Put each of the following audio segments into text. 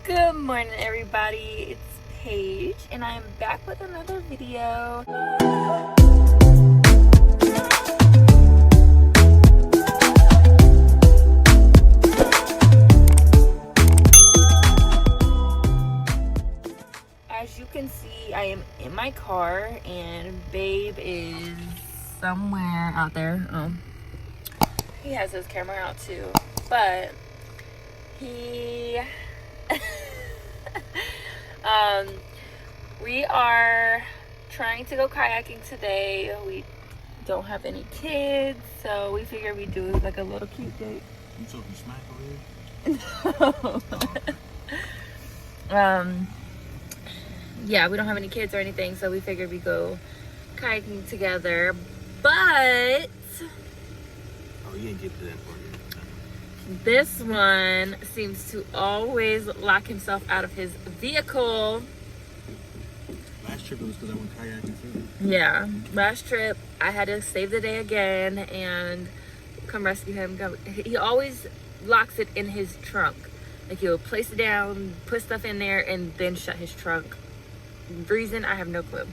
Good morning, everybody. It's Paige, and I am back with another video. As you can see, I am in my car, and Babe is somewhere out there. He has his camera out too, but he we are trying to go kayaking today. We don't have any kids, so we figured we'd do like a little cute date. You talking smack over here? Yeah, we don't have any kids or anything, so we figured we'd go kayaking together. But Oh, you didn't get to that part yet. this one seems to always lock himself out of his vehicle. Last trip it was because I went kayaking too. Yeah, last trip I had to save the day again and come rescue him. He always locks it in his trunk. Like, he'll place it down, put stuff in there, and then shut his trunk. Reason, I have no clue.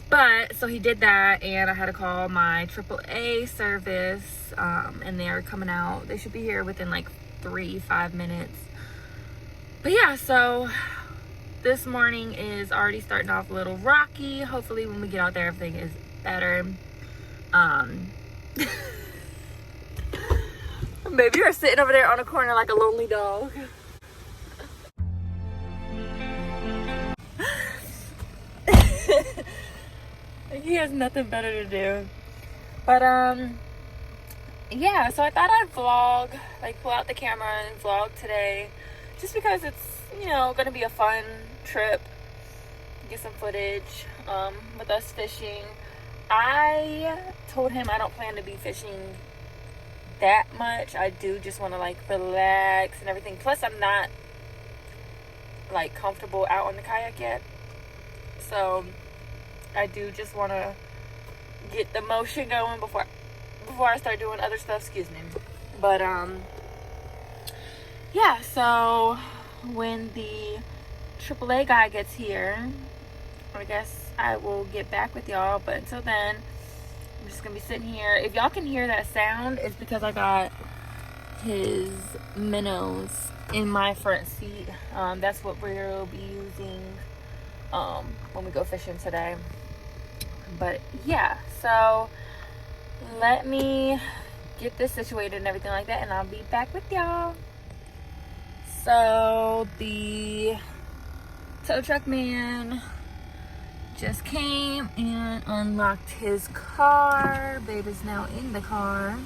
But so he did that, and I had to call my AAA service, and they are coming out. They should be here within like 3-5 minutes. But yeah, so this morning is already starting off a little rocky. Hopefully when we get out there, everything is better. Baby, you're sitting over there on a corner like a lonely dog. He has nothing better to do. But yeah, so I thought I'd vlog, like pull out the camera and vlog today, just because it's, you know, gonna be a fun trip. Get some footage with us fishing. I told him I don't plan to be fishing that much. I do just want to like relax and everything. Plus, I'm not like comfortable out on the kayak yet, so I do just want to get the motion going before I start doing other stuff. Excuse me. But yeah, so when the AAA guy gets here, I guess I will get back with y'all. But until then, I'm just gonna be sitting here. If y'all can hear that sound, it's because I got his minnows in my front seat. That's what we'll be using when we go fishing today. But yeah, so let me get this situated and everything like that, and I'll be back with y'all. So the tow truck man just came and unlocked his car. Babe is now in the car.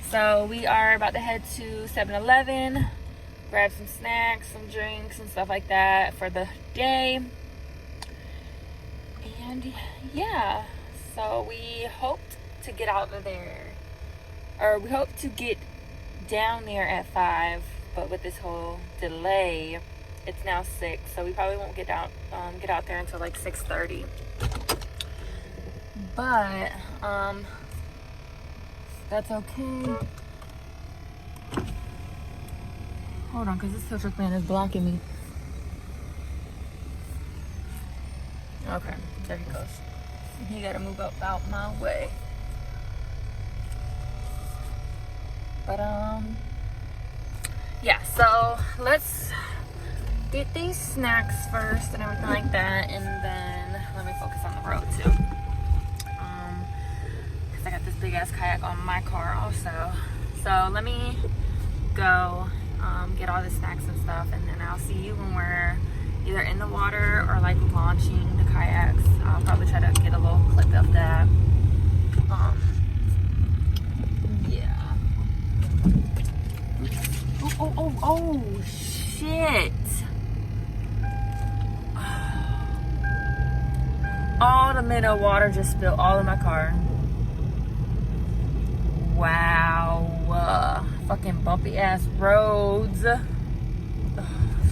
So we are about to head to 7-Eleven, grab some snacks, some drinks, and stuff like that for the day. And yeah, so we hoped to get out of there, or we hope to get down there at 5, but with this whole delay, it's now 6, so we probably won't get out there until like 6:30. But that's okay. Hold on, because this tow truck man is blocking me. Okay, there he goes. He gotta move up out my way. But yeah, so let's get these snacks first and everything like that, and then let me focus on the road too. Because I got this big ass kayak on my car also. So let me go get all the snacks and stuff, and then I'll see you when we're either in the water or like launching the kayaks. I'll probably try to get a little clip of that. Yeah. Oh, shit. All the minnow water just spilled all in my car. Wow. Fucking bumpy ass roads. Ugh,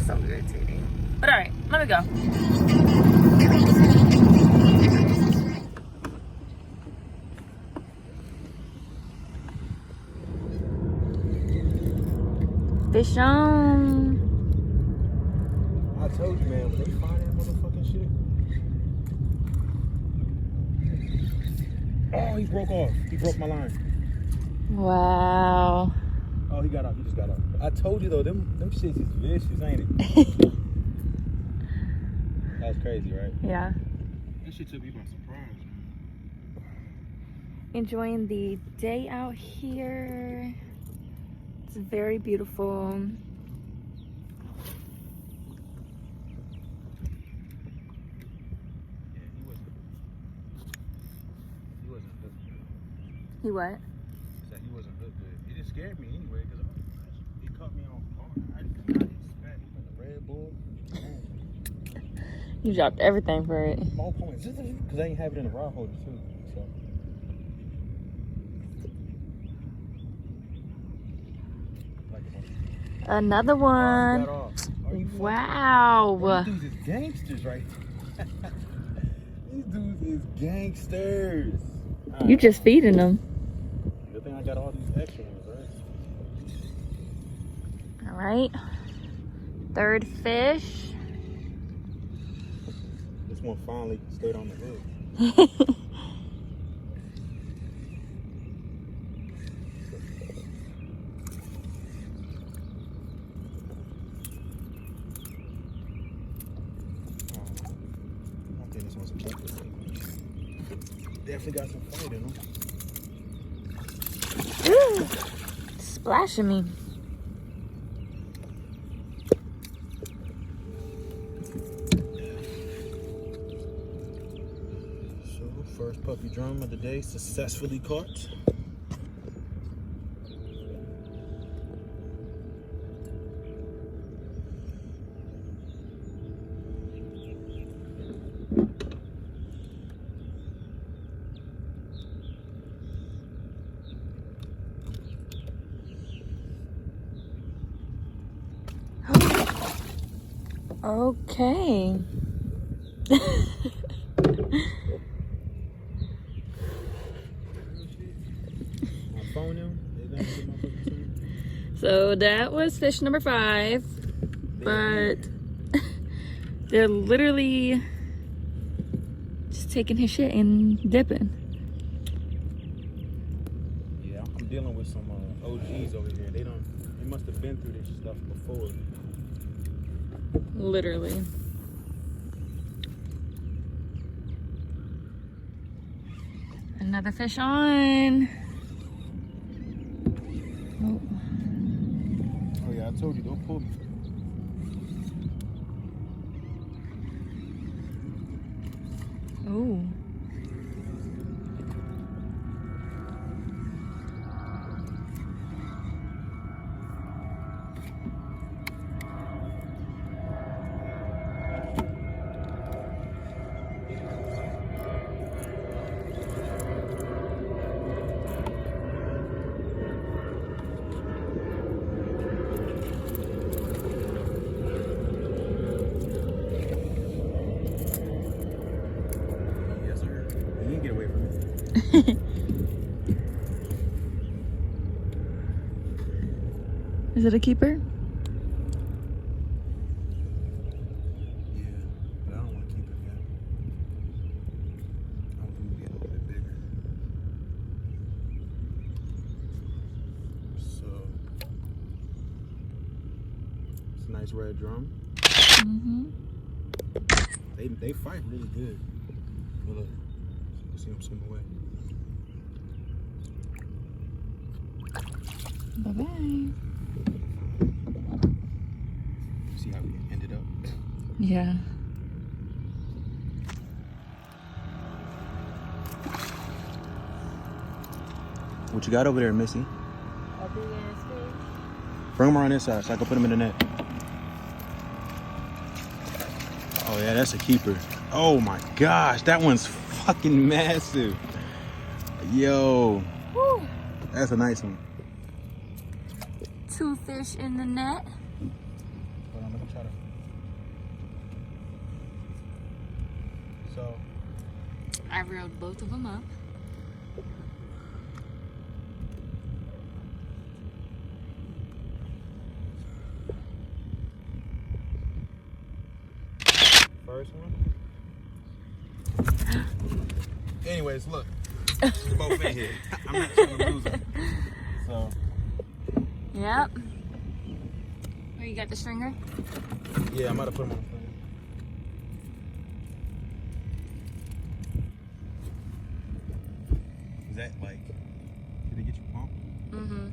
so irritating. But alright, let me go. Fish on. I told you, man, when they find that motherfucking shit. Oh, he broke off. He broke my line. Wow. Oh, he got off. He just got off. I told you, though, them shits is vicious, ain't it? That was crazy, right? Yeah. That shit took me by surprise, man. Enjoying the day out here. It's very beautiful. He wasn't hooked good. He what? Said he wasn't hooked good. It just scared me anyway, because he caught me off guard. I did spat him in the Red Bull. You dropped everything for it. Small points. Because I ain't have it in the rod holder, too. So. Another one. Wow. These dudes is gangsters, right? These dudes is gangsters. You just feeding them. Good thing I got all these extra ones, right? All right. Third fish. This one finally stayed on the hook. Definitely got some fight in them. Ooh, splashing me. So, first puppy drum of the day successfully caught. Okay. So that was fish number 5, but they're literally just taking his shit and dipping. Yeah, I'm dealing with some OGs over here. They must have been through this stuff before. Literally. Another fish on. Oh. Oh yeah, I told you, don't pull me. Oh. Is it a keeper? Yeah, but I don't want to keep it yet. I want him to get a little bit bigger. So, it's a nice red drum. Mm-hmm. They fight really good. Well, look, you see them swim away. Bye-bye. See how we ended up? Yeah. What you got over there, Missy? A big ass fish. Bring them around this side so I can put them in the net. Oh yeah, that's a keeper. Oh my gosh, that one's fucking massive. Yo. Woo. That's a nice one. 2 fish in the net. Hold on, let me try to. So. I reeled both of them up. first one. Anyways, look. They're both in here. I'm not trying to lose them. So. Yep. Oh, you got the stringer? Yeah, I'm about to put them on the phone. Is that like, did they get you pumped? Mm-hmm.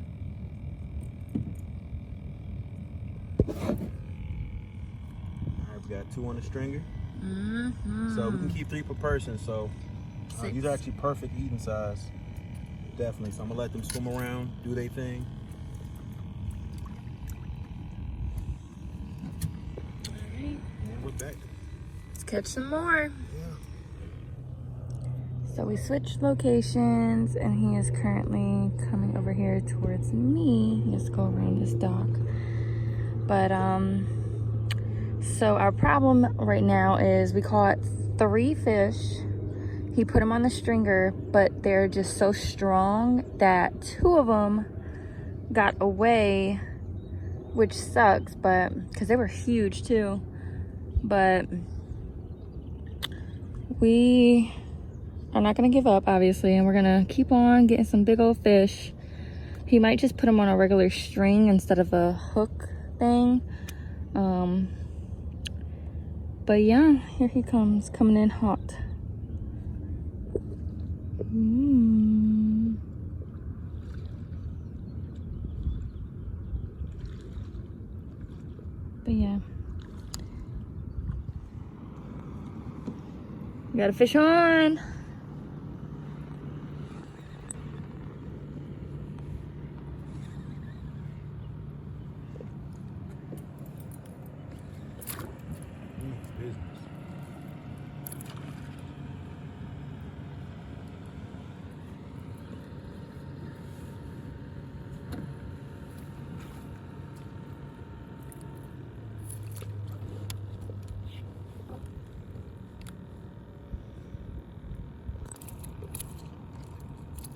Alright, we got 2 on the stringer. Mm-hmm. So we can keep 3 per person. So these are actually perfect eating size. Definitely. So I'm gonna let them swim around, do their thing. Alright. And we're back. Let's catch some more. Yeah. So we switched locations and he is currently coming over here towards me. He has to go around this dock. But so our problem right now is we caught 3 fish. He put them on the stringer, but they're just so strong that 2 of them got away, which sucks, but because they were huge too. But we are not gonna give up, obviously, and we're gonna keep on getting some big old fish. He might just put them on a regular string instead of a hook thing. But yeah, here he comes, coming in hot. But yeah, we got a fish on.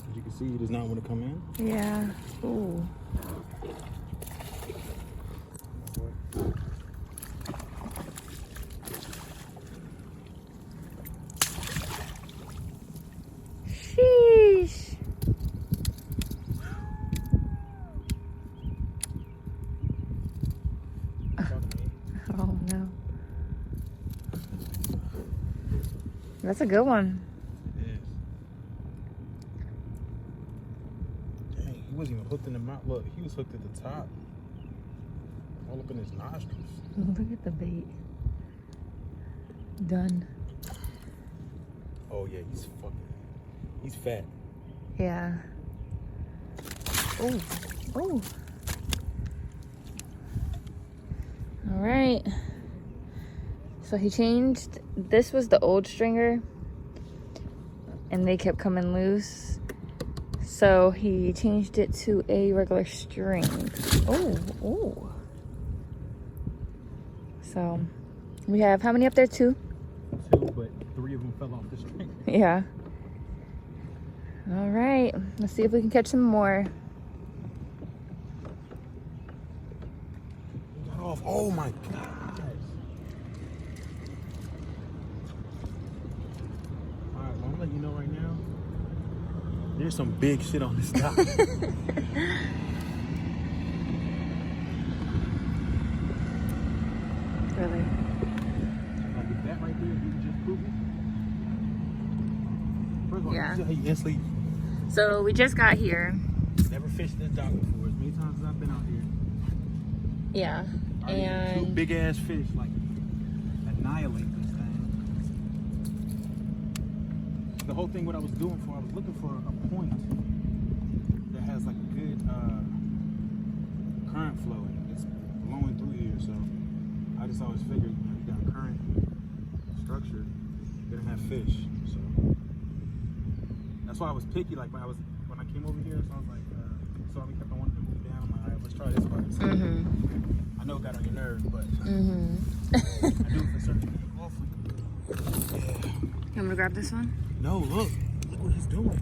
As you can see, he does not want to come in. Yeah. Ooh. Sheesh. Oh no. That's a good one. It is. Dang, he wasn't even hooked in the mouth. Look, he was hooked at the top. All up in his nostrils. Look at the bait. Done. Oh yeah, he's fat. Yeah. Oh. Oh. All right. So he changed. This was the old stringer, and they kept coming loose. So he changed it to a regular string. Oh. Oh. So we have how many up there? 2. 2, but 3 of them fell off the string. Yeah. All right. Let's see if we can catch some more. Got off. Oh my gosh. Alright, well, I'm letting you know right now. There's some big shit on this dock. Really? Like if that right there, you can just prove it. First of all, Yeah. you see how you instantly So we just got here. never fished this dock before. As many times as I've been out here. Yeah. I had 2 big ass fish like annihilate this thing. The whole thing, what I was doing I was looking for a point that has like a good current flow and it's blowing through here. So I just always figured, you got a current structure, you're gonna have fish. So that's why I was picky. Like when I came over here, so I was like, so I kept on wanting to move down. I'm like, all right, let's try this part. So I know it got on your nerves, but I do it for certain people. Yeah. You want me to grab this one? No, look what he's doing.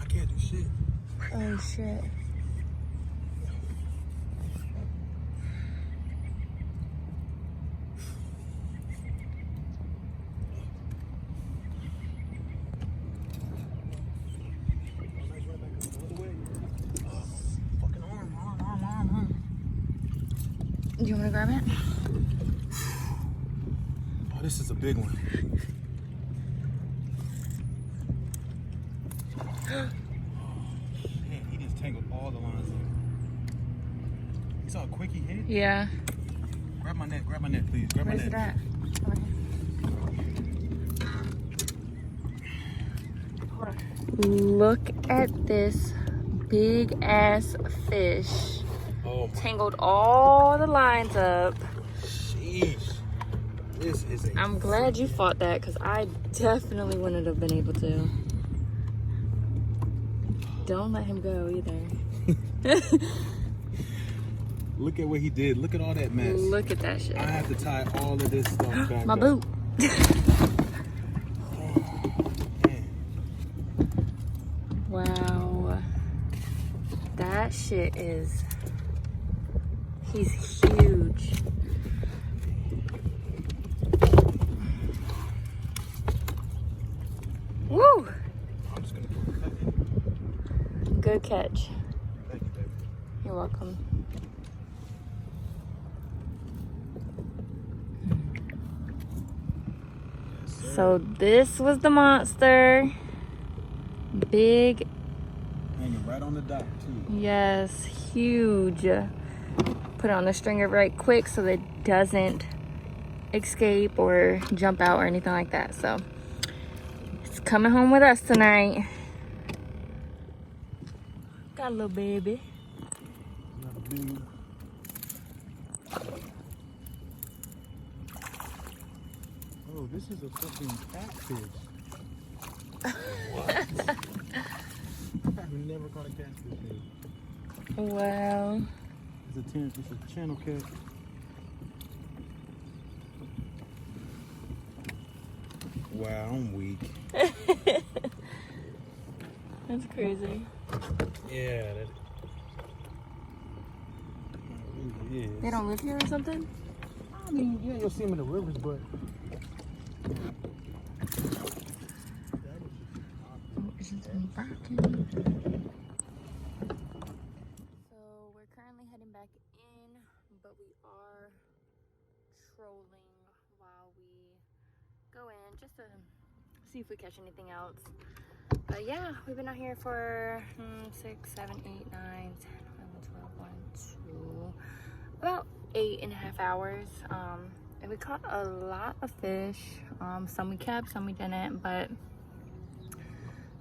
I can't do shit. Oh shit. Do you want to grab it? Oh, this is a big one. Man, he just tangled all the lines up. You saw how quick he hit? Yeah. Grab my net, please. Grab Where's my it net. at? Look at this big ass fish. Oh my. Tangled all the lines up. Sheesh. This is a... I'm glad you fought that because I definitely wouldn't have been able to. Don't let him go either. Look at what he did. Look at all that mess. Look at that shit. I have to tie all of this stuff back My up. boot. Man. Wow. That shit is... He's huge. Woo! I'm just gonna put that in. Good catch. Thank you, baby. You're welcome. Yes, sir. So this was the monster. Big, Hanging right on the dock, too. yes, huge. Put it on the stringer right quick so that it doesn't escape or jump out or anything like that. So it's coming home with us tonight. Got a little baby. Not a big one. Oh, this is a fucking catfish. What? I've never caught a catfish here. Wow. It's a channel cat. Wow, I'm weak. That's crazy. Yeah, that really is. They don't live here or something? I mean, yeah, you'll see them in the rivers, but So we're currently heading back in, but we are trolling while we go in just to see if we catch anything else. But yeah, we've been out here for 6, 7, 8, 9, 10, 11, 12, 1, 2, about 8.5 hours. And we caught a lot of fish. Some we kept, some we didn't, but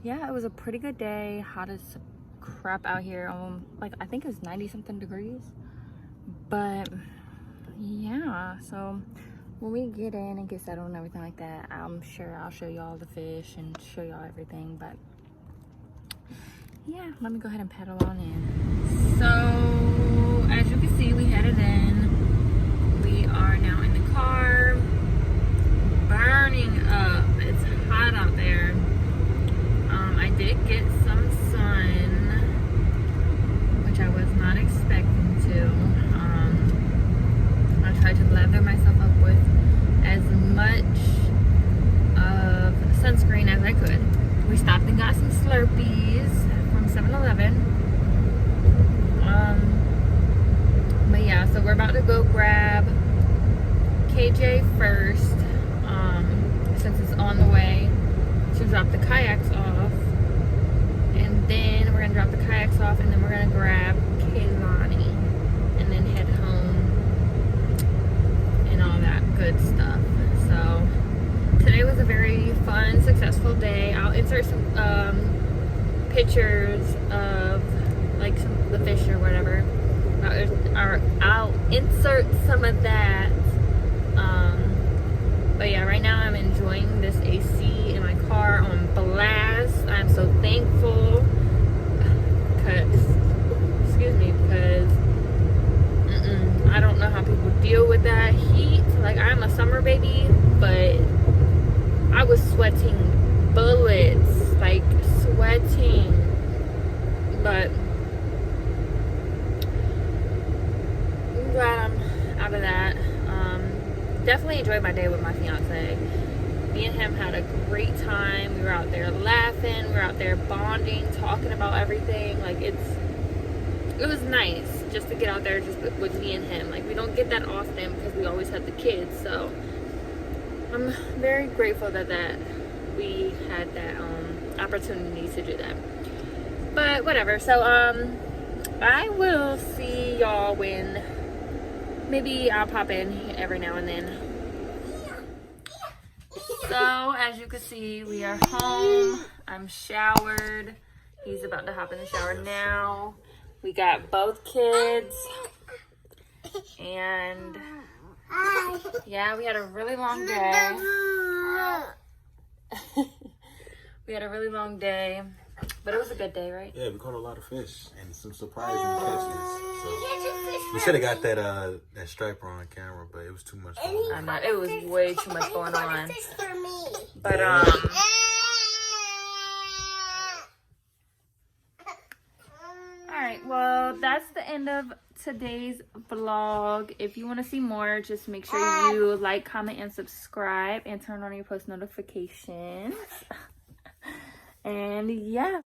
yeah, it was a pretty good day. Hot as crap out here. Like I think it was 90 something degrees. But yeah, so when we get in and get settled and everything like that, I'm sure I'll show y'all the fish and show y'all everything. But yeah, let me go ahead and pedal on in. So as you can see, we headed in. We are now in the car, burning up. It's hot out there. I did get some sun, which I was not expecting to. I tried to lather myself up with as much of sunscreen as I could. We stopped and got some Slurpees from 7-Eleven. But yeah, so we're about to go grab KJ first, since it's on the way to drop the kayaks off. And then we're gonna drop the kayaks off, and then we're gonna grab Kaylani and then head home and all that good stuff. So today was a very fun, successful day. I'll insert some pictures of like some of the fish or whatever. I'll insert some of that. But yeah, right now I'm enjoying this AC in my car on blast. I'm so thankful because I don't know how people deal with that heat. Like, I'm a summer baby, but I was sweating bullets, like sweating. But I'm glad I'm out of that. Definitely enjoyed my day with my fiance. Me and him had a great time. We were out there laughing. We were out there bonding, talking about everything. Like, it was nice. just to get out there just with me and him. Like, we don't get that often because we always have the kids. So I'm very grateful that we had that opportunity to do that. But whatever. So I will see y'all when maybe I'll pop in every now and then. So as you can see, we are home. I'm showered. He's about to hop in the shower now. We got both kids. And yeah, we had a really long day. We had a really long day, but it was a good day, right? Yeah, we caught a lot of fish and some surprising catches. So we should have got that striper on camera, but it was too much. I know, it was way too much going on. But alright, well, that's the end of today's vlog. If you want to see more, just make sure you like, comment, and subscribe, and turn on your post notifications. And yeah.